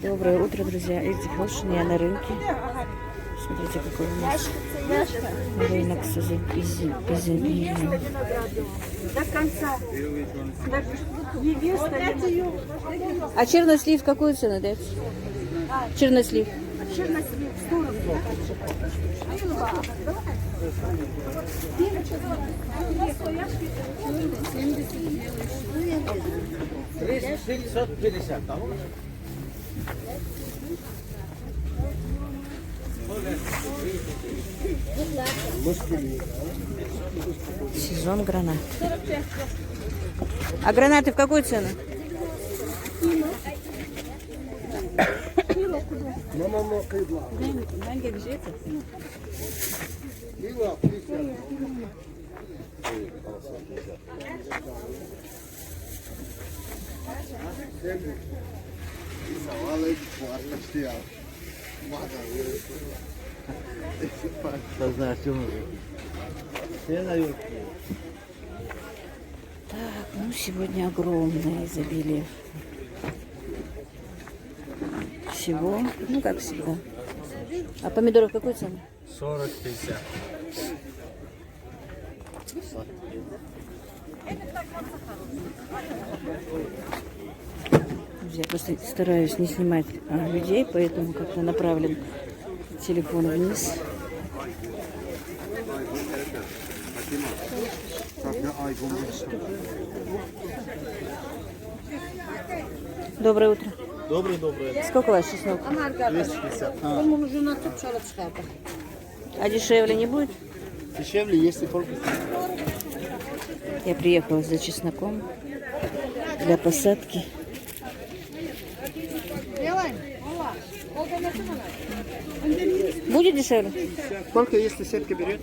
Доброе утро, друзья. Эдди Хелшин, я на рынке. Смотрите, какой у нас рынок с изобилием. До конца. А чернослив какую цену дать? Чернослив. Чернослив 100 рублей. 650, tamam mı? Сезон гранат. А гранаты в какую цену? Так, ну сегодня огромное изобилие всего, ну как всегда. А помидоры в какую цену? 40-50. Я просто стараюсь не снимать людей, поэтому как-то направлен телефон вниз. Доброе утро. Доброе. Сколько у вас чеснок? 250. А дешевле не будет? Дешевле, если только... Я приехала за чесноком для посадки. Будет дешевле? Сколько, если сетка берет?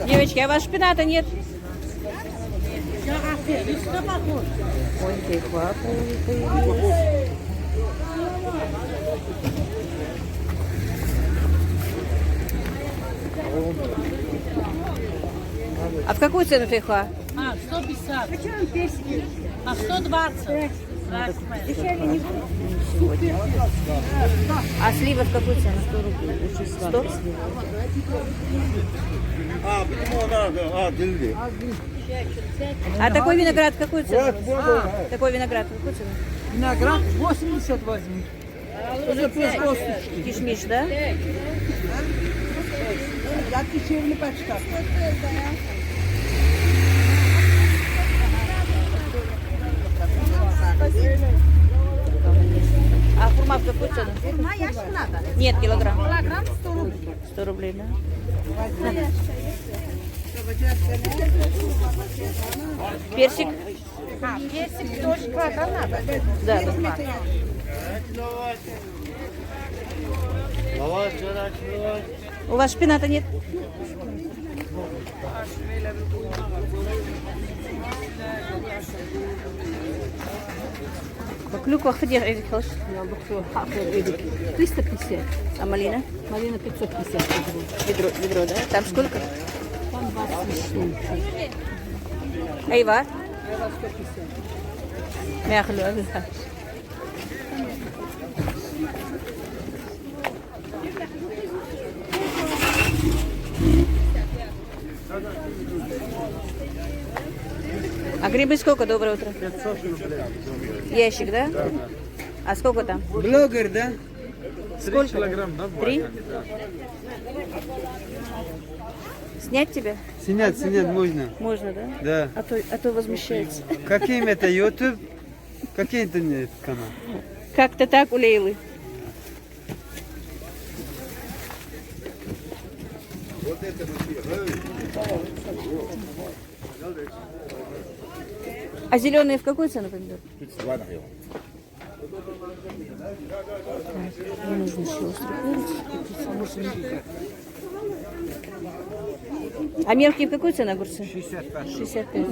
Девочки, а вашего шпината нет? Ой, фейхоа появилась. А в какую цену фейхоа? 150. А 120. А слива в какую цену? 100 рублей. 100? Почему надо? Дилди. А такой виноград в какую цену? Такой виноград в какую цену? Виноград 80 возьми. Уже плюс косточки. Кишмиш, да? Я дешевле почти. А хурма в какую цену? Нет, килограмм. Килограмм 100 рублей. 100 рублей, да? Персик? Персик тоже килограмм надо. Да. У вас шпината нет? Клюква ходит, 350. а малина? Малина 550. Ведро, да? Там сколько? Там 27. Айва? 150. Мяхлю, да. А грибы сколько? Доброе утро. 500 рублей. Ящик, да? А сколько там? Блогер, да? 3 килограмм, да? 3? Снять тебя? Снять можно. Можно, да? Да. А то возмущается. Каким это YouTube? Какие это нет канал? Как-то так у Лейлы. А зеленые в какую цену помидор? Мне нужно еще острый перец. А мелкие в какую цену огурцы? 65. 65.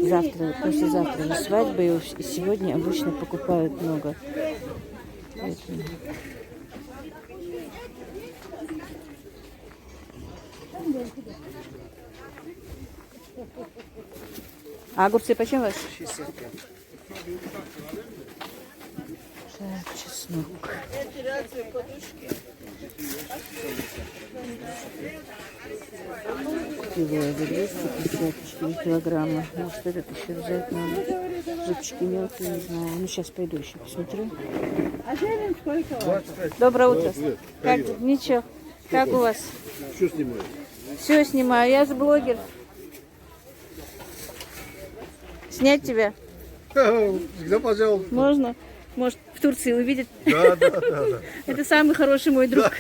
Завтра, послезавтра на свадьбы, и сегодня обычно покупают много. Поэтому. А огурцы почем ваши? 65. Так, чеснок. Кило за 254 килограмма. Может, этот еще взять надо. Зубчики мелкие, не знаю. Ну, сейчас пойду еще посмотрю. Доброе утро. Как? Ничего. Как у вас? Что снимаешь? Все снимаю. Я же блогер. Снять тебя? Всегда, пожалуйста. Можно? Может, в Турции увидят? Да. Это самый хороший мой друг.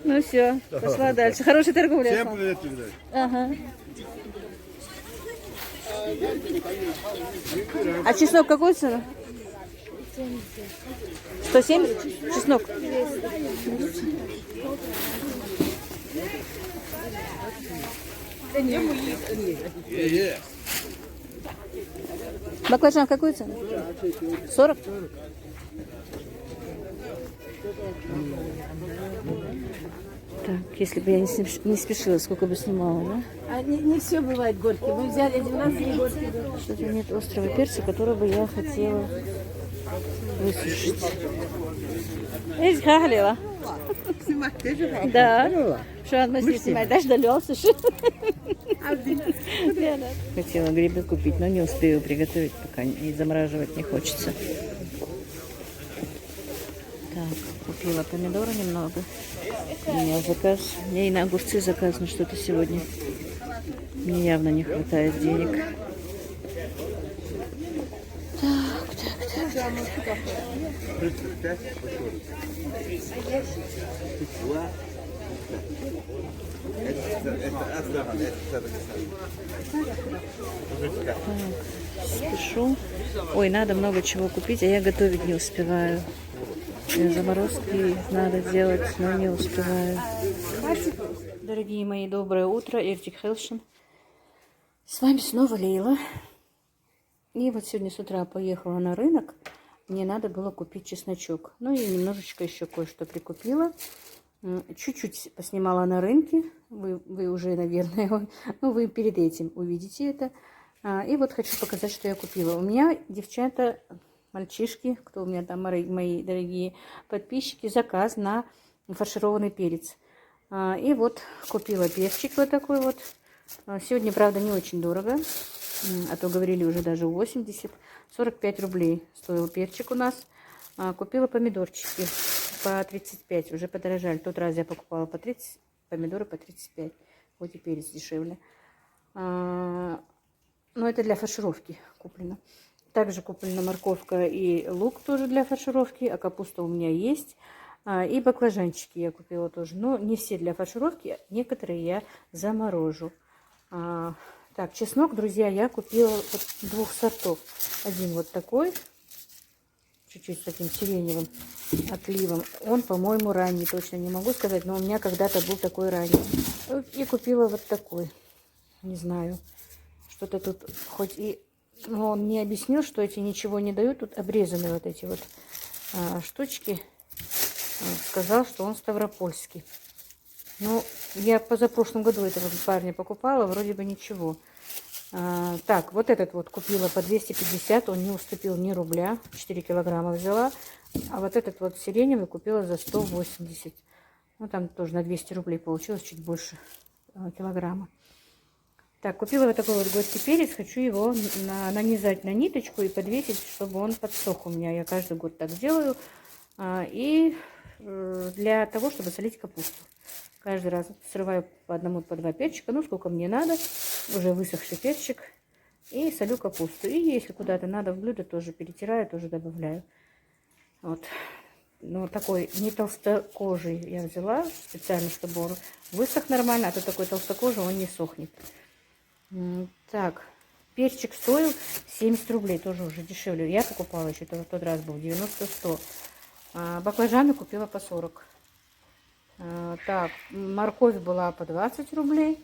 Ну все, пошла дальше. Хорошей торговли. Всем привет передать. Ага. А чеснок какой цена? 170? Чеснок? Баклажан какую цену? 40? Так, если бы я не спешила, сколько бы снимала, да? А не все бывает горький. Мы взяли один раз и горький. Что-то нет острого перца, который бы я хотела высушить. Эй, Халила. Да. Что она снимает? Даже дождался. Хотела грибы купить, но не успею приготовить, пока и замораживать не хочется. Так, купила помидоры немного. У меня заказ. Мне и на огурцы заказ на что-то сегодня. Мне явно не хватает денег. Так. Спешу. Ой, надо много чего купить, а я готовить не успеваю. Заморозки надо делать, но не успеваю. Дорогие мои, доброе утро. Эртик Хелшин. С вами снова Лейла. И вот сегодня с утра поехала на рынок. Мне надо было купить чесночок. Ну и немножечко еще кое-что прикупила. Чуть-чуть поснимала на рынке. Вы уже, наверное, ну вы перед этим увидите это. И вот хочу показать, что я купила. У меня, девчата, мальчишки, кто у меня там, мои дорогие подписчики, заказ на фаршированный перец. И вот купила перчик вот такой вот. Сегодня, правда, не очень дорого. А то говорили уже даже 80. 45 рублей стоил перчик у нас. Купила помидорчики по 35. Уже подорожали. В тот раз я покупала по 30, помидоры по 35. Вот и перец дешевле. Но это для фаршировки куплено. Также куплена морковка и лук тоже для фаршировки. А капуста у меня есть. И баклажанчики я купила тоже. Но не все для фаршировки. Некоторые я заморожу. Так, чеснок, друзья, я купила вот двух сортов. Один вот такой, чуть-чуть с таким сиреневым отливом. Он, по-моему, ранний, точно не могу сказать, но у меня когда-то был такой ранний. И купила вот такой. Не знаю, что-то тут хоть и... Но он мне объяснил, что эти ничего не дают. Тут обрезаны вот эти вот штучки. Сказал, что он ставропольский. Ну, я позапрошлом году этого парня покупала, вроде бы ничего. Так, вот этот вот купила по 250, он не уступил ни рубля, 4 килограмма взяла. А вот этот вот сиреневый купила за 180. Ну, там тоже на 200 рублей получилось, чуть больше килограмма. Так, купила вот такой вот горький перец, хочу его нанизать на ниточку и подвесить, чтобы он подсох у меня. Я каждый год так делаю. И для того, чтобы солить капусту. Каждый раз срываю по одному, по два перчика, ну сколько мне надо, уже высохший перчик, и солю капусту. И если куда-то надо в блюдо, тоже перетираю, тоже добавляю. Вот. Ну такой не толстокожий я взяла, специально, чтобы он высох нормально, а то такой толстокожий, он не сохнет. Так, Перчик стоил 70 рублей, тоже уже дешевле. Я покупала еще, в тот раз был 90-100. Баклажаны купила по 40. Так, морковь была по 20 рублей.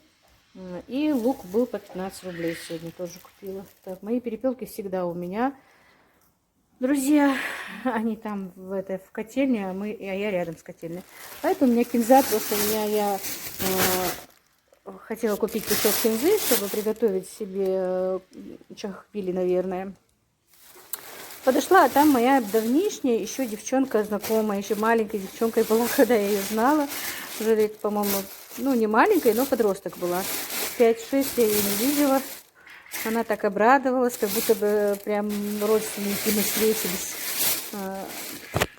И лук был по 15 рублей сегодня тоже купила. Так, мои перепелки всегда у меня. Друзья, они там в котельне, а я рядом с котельной. Поэтому у меня кинза, просто я хотела купить кусок кинзы, чтобы приготовить себе чахпили, наверное. Подошла, а там моя давнишняя еще девчонка знакомая, еще маленькая девчонка была, когда я ее знала. Уже лет, по-моему, ну не маленькая, но подросток была. 5-6 я ее не видела. Она так обрадовалась, как будто бы прям родственники мы встретились.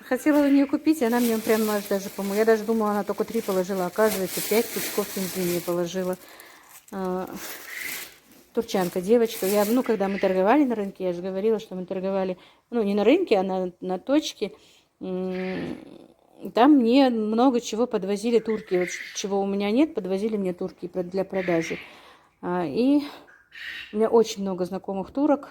Хотела у нее купить, и она мне прям даже, по-моему, я даже думала, она только 3 положила. Оказывается, 5 пучков кинзы мне положила. Турчанка, девочка. Когда мы торговали на рынке, я же говорила, что мы торговали, не на рынке, а на точке. Там мне много чего подвозили турки. Вот чего у меня нет, подвозили мне турки для продажи. И у меня очень много знакомых турок.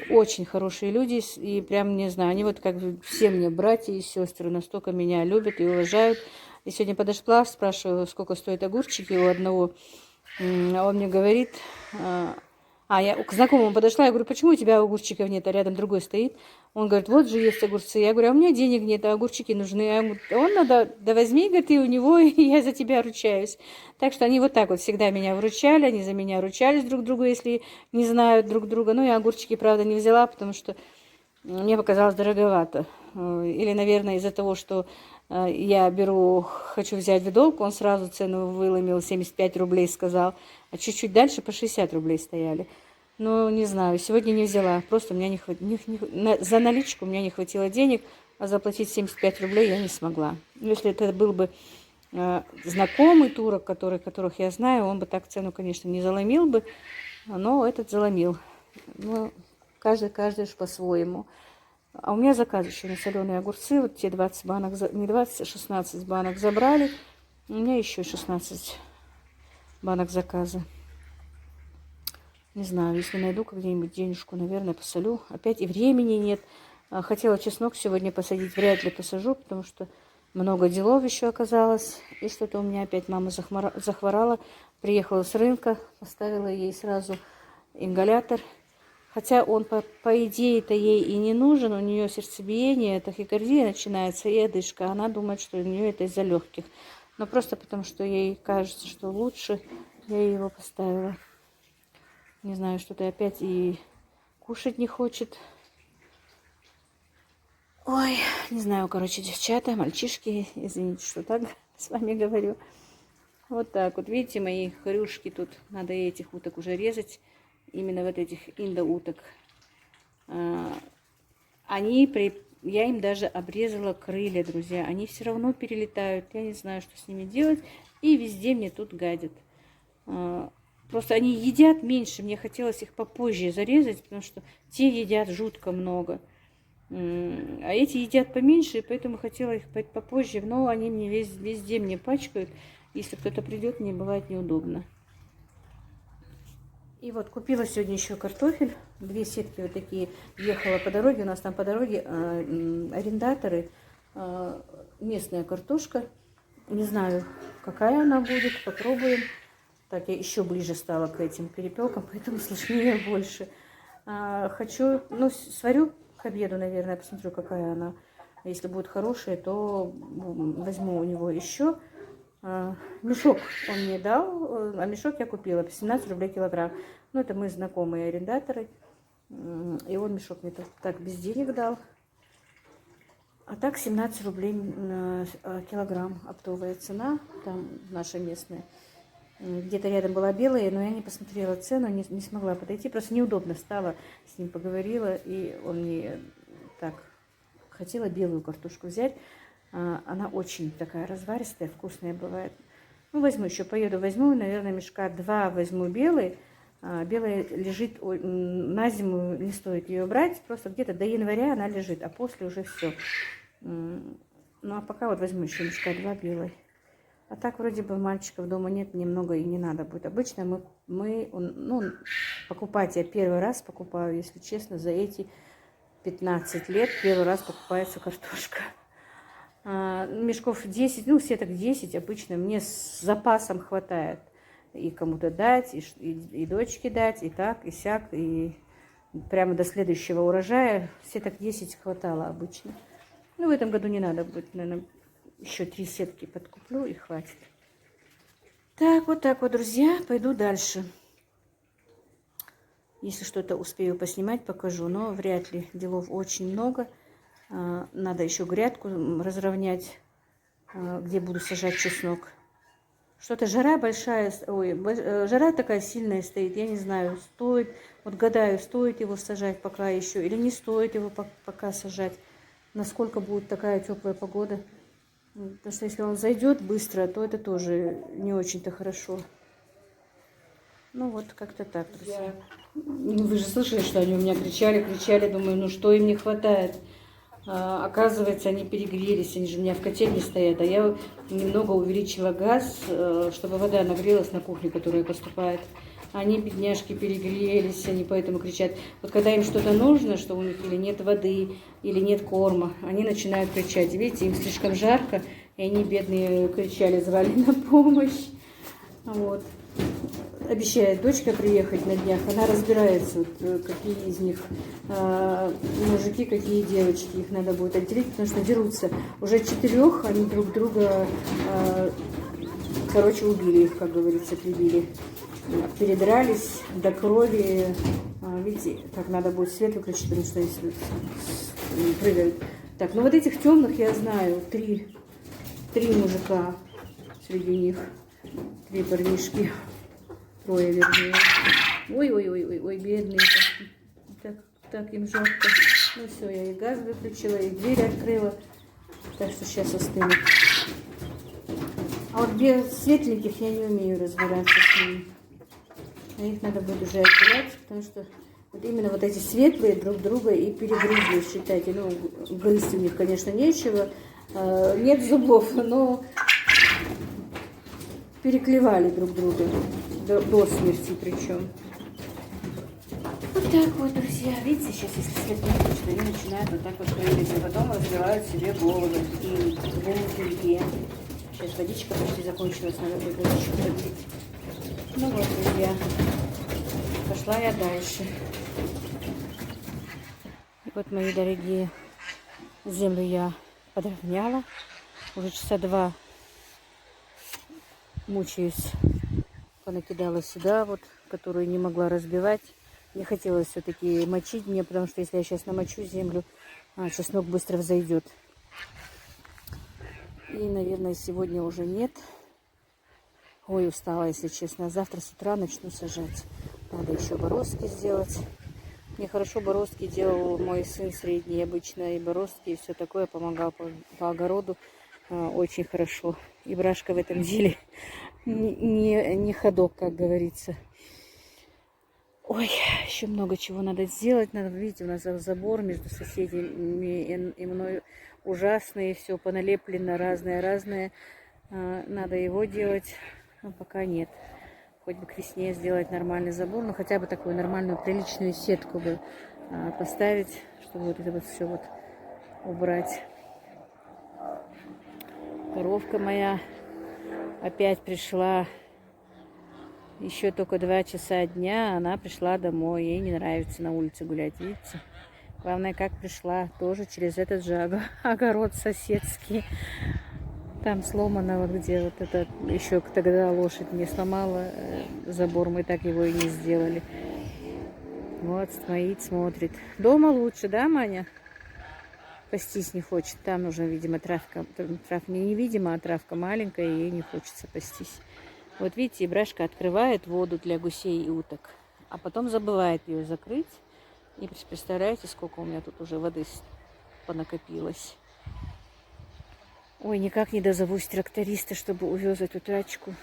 Очень хорошие люди. И прям, не знаю, они вот как все мне братья и сестры. Настолько меня любят и уважают. И сегодня подошла, спрашиваю, сколько стоят огурчики у одного. А он мне говорит, я к знакомому подошла, я говорю, почему у тебя огурчиков нет, а рядом другой стоит. Он говорит, вот же есть огурцы. Я говорю, а у меня денег нет, а огурчики нужны. Он надо, да возьми, говорит, и у него, и я за тебя ручаюсь. Так что они вот так вот всегда меня выручали, они за меня ручались друг другу, если не знают друг друга. Ну, я огурчики, правда, не взяла, потому что мне показалось дороговато. Или, наверное, из-за того, что я хочу взять в долг, он сразу цену выломил, 75 рублей сказал, а чуть-чуть дальше по 60 рублей стояли. Ну, не знаю, сегодня не взяла, просто у меня за наличку у меня не хватило денег, а заплатить 75 рублей я не смогла. Если это был бы знакомый турок, которых я знаю, он бы так цену, конечно, не заломил бы, но этот заломил. Ну, каждый уж по-своему. А у меня заказ еще на соленые огурцы. Вот те 20 банок, не 20, 16 банок забрали. У меня еще 16 банок заказа. Не знаю, если найду где-нибудь денежку, наверное, посолю. Опять и времени нет. Хотела чеснок сегодня посадить, вряд ли посажу, потому что много делов еще оказалось. И что-то у меня опять мама захворала. Приехала с рынка, поставила ей сразу ингалятор. Хотя он, по идее-то, ей и не нужен. У нее сердцебиение, тахикардия начинается и одышка. Она думает, что у нее это из-за легких. Но просто потому, что ей кажется, что лучше, я его поставила. Не знаю, что-то опять и кушать не хочет. Ой, не знаю, короче, девчата, мальчишки, извините, что так с вами говорю. Вот так вот, видите, мои хрюшки тут, надо этих уток уже резать. Именно вот этих индоуток. Я им даже обрезала крылья, друзья. Они все равно перелетают. Я не знаю, что с ними делать. И везде мне тут гадят. Просто они едят меньше. Мне хотелось их попозже зарезать, потому что те едят жутко много. А эти едят поменьше, и поэтому хотела их попозже. Но они мне везде мне пачкают. Если кто-то придет, мне бывает неудобно. И вот купила сегодня еще картофель. 2 сетки вот такие. Ехала по дороге. У нас там по дороге арендаторы. Местная картошка. Не знаю, какая она будет. Попробуем. Так, я еще ближе стала к этим перепелкам, поэтому слышнее больше. Хочу, сварю к обеду, наверное. Посмотрю, какая она. Если будет хорошая, то возьму у него еще. Мешок он мне дал, а мешок я купила по 17 рублей килограмм. Ну, это мы знакомые арендаторы. И он мешок мне так без денег дал. А так 17 рублей килограмм оптовая цена. Там наша местная. Где-то рядом была белая, но я не посмотрела цену, не смогла подойти. Просто неудобно стало, с ним поговорила. И он мне так хотела белую картошку взять. Она очень такая разваристая, вкусная бывает. Ну, возьму еще, поеду, возьму, наверное, мешка 2 возьму белый. Белая лежит на зиму, не стоит ее брать. Просто где-то до января она лежит, а после уже все. Ну, а пока вот возьму еще мешка 2 белой. А так вроде бы мальчиков дома нет, мне много и не надо будет. Обычно ну, покупать я первый раз покупаю, если честно, за эти 15 лет первый раз покупается картошка. Мешков 10, ну, сеток 10 обычно мне с запасом хватает. И кому-то дать, и дочке дать, и так, и сяк, и прямо до следующего урожая сеток 10 хватало обычно. Ну, в этом году не надо будет, наверное, еще 3 сетки подкуплю и хватит. Так вот, друзья, пойду дальше. Если что-то успею поснимать, покажу, но вряд ли. Делов очень много. Надо еще грядку разровнять, где буду сажать чеснок. Что-то жара большая, жара такая сильная стоит, я не знаю, стоит, вот гадаю, стоит его сажать пока еще или не стоит его пока сажать, насколько будет такая теплая погода. Потому что если он зайдет быстро, то это тоже не очень-то хорошо. Ну вот, как-то так, друзья. Вы же слышали, что они у меня кричали, думаю, ну что им не хватает. Оказывается, они перегрелись, они же у меня в котельне стоят, а я немного увеличила газ, чтобы вода нагрелась на кухню, которая поступает. Они, бедняжки, перегрелись, они поэтому кричат. Вот когда им что-то нужно, что у них или нет воды, или нет корма, они начинают кричать. Видите, им слишком жарко, и они, бедные, кричали, звали на помощь. Вот. Обещает дочка приехать на днях, она разбирается, вот, какие из них мужики, какие девочки, их надо будет отделить, потому что дерутся. Уже 4 они друг друга, короче, убили их, как говорится, прибили. Передрались до крови. Видите, как надо будет свет выключить, потому что если прыгают. Так, ну вот этих темных я знаю, 3 мужика среди них, 3 парнишки. 3, вернее. Ой, бедные. Так им жарко. Ну все, я и газ выключила, и дверь открыла. Так что сейчас остынут. А вот без светленьких я не умею разбираться с ними. А их надо будет уже отделять, потому что вот именно вот эти светлые друг друга и перегрызли, считайте. Ну, грызть у них, конечно, нечего. Нет зубов, но переклевали друг друга. До смерти причем. Вот так вот, друзья. Видите, сейчас если свет не включен, они начинают вот так вот прыгать, а потом разбивают себе головы и в белье. Сейчас водичка почти закончилась, надо будет водичку подбить. Ну вот, друзья. Пошла я дальше. Вот, мои дорогие, землю я подровняла. Уже часа 2 мучаюсь. Понакидала сюда, вот, которую не могла разбивать. Не хотелось все-таки мочить мне, потому что если я сейчас намочу землю, чеснок быстро взойдет. И, наверное, сегодня уже нет. Ой, устала, если честно. Завтра с утра начну сажать. Надо еще бороздки сделать. Мне хорошо бороздки делал мой сын средний обычно. И бороздки, и все такое. Помогал по огороду. Очень хорошо. И Брашка в этом деле не ходок, как говорится. Ой, еще много чего надо сделать. Надо, видите, у нас забор между соседями и мной ужасный. Все поналеплено разное. Надо его делать. Но пока нет. Хоть бы к весне сделать нормальный забор. Но хотя бы такую нормальную, приличную сетку бы поставить. Чтобы вот это вот все вот убрать. Коровка моя опять пришла. Еще только 2 часа дня она пришла домой. Ей не нравится на улице гулять, видите? Главное, как пришла, тоже через этот же огород соседский. Там сломано, вот где вот это, еще тогда лошадь не сломала забор, мы так его и не сделали. Вот, стоит, смотрит. Дома лучше, да, Маня? Пастись не хочет. Там нужно, видимо, травка невидимо, а травка маленькая, и ей не хочется пастись. Вот видите, Брашка открывает воду для гусей и уток, а потом забывает ее закрыть. И представляете, сколько у меня тут уже воды понакопилось. Ой, никак не дозовусь тракториста, чтобы увез эту тачку.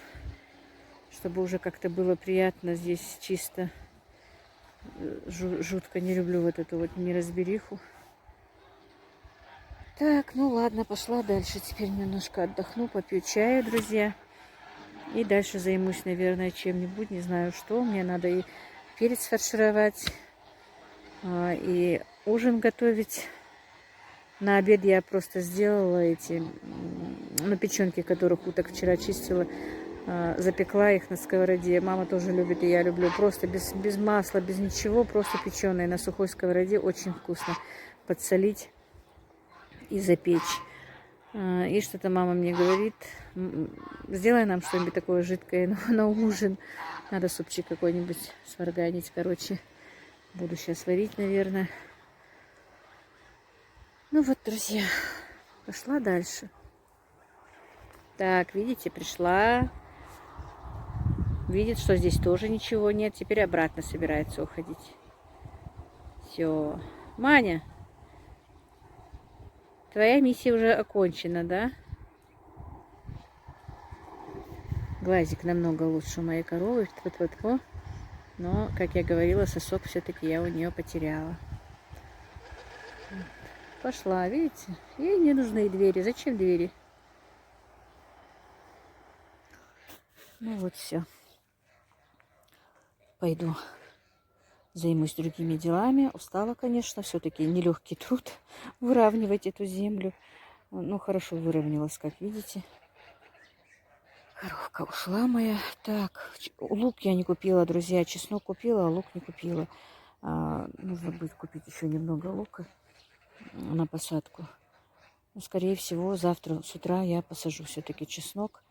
Чтобы уже как-то было приятно здесь чисто. Жутко не люблю вот эту вот неразбериху. Так, ну ладно, пошла дальше. Теперь немножко отдохну, попью чаю, друзья. И дальше займусь, наверное, чем-нибудь. Не знаю что. Мне надо и перец фаршировать, и ужин готовить. На обед я просто сделала эти, ну, печенки, которых уток вчера чистила. Запекла их на сковороде. Мама тоже любит, и я люблю. Просто без масла, без ничего. Просто печеные на сухой сковороде. Очень вкусно. Подсолить и запечь. И что-то мама мне говорит, сделай нам что-нибудь такое жидкое на ужин. Надо супчик какой-нибудь сварганить. Короче, буду сейчас варить, наверное. Ну вот, друзья, пошла дальше. Так, видите, пришла. Видит, что здесь тоже ничего нет. Теперь обратно собирается уходить. Все. Маня, твоя миссия уже окончена, да? Глазик намного лучше у моей коровы. Вот-вот-вот. Но, как я говорила, сосок все-таки я у нее потеряла. Пошла, видите? Ей не нужны двери. Зачем двери? Ну вот все. Пойду займусь другими делами. Устала, конечно. Все-таки нелегкий труд выравнивать эту землю. Ну, хорошо выровнялась, как видите. Коровка ушла моя. Так, лук я не купила, друзья. Чеснок купила, а лук не купила. Нужно будет купить еще немного лука на посадку. Ну, скорее всего, завтра с утра я посажу все-таки чеснок.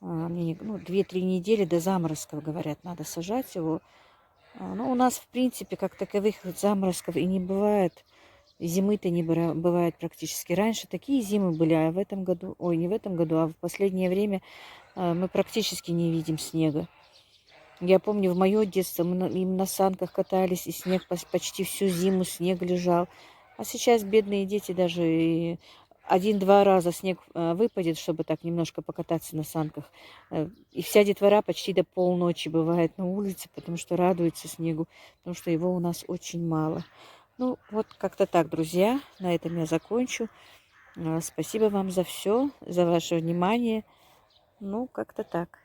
Мне, 2-3 недели до заморозков, говорят, надо сажать его. Но у нас, в принципе, как таковых заморозков и не бывает. Зимы-то не бывает практически. Раньше такие зимы были, а в этом году, ой, не в этом году, а в последнее время мы практически не видим снега. Я помню, в мое детство мы на санках катались, и снег почти всю зиму снег лежал. А сейчас бедные дети даже 1-2 раза снег выпадет, чтобы так немножко покататься на санках. И вся детвора почти до полночи бывает на улице, потому что радуется снегу, потому что его у нас очень мало. Ну, вот как-то так, друзья. На этом я закончу. Спасибо вам за все, за ваше внимание. Ну, как-то так.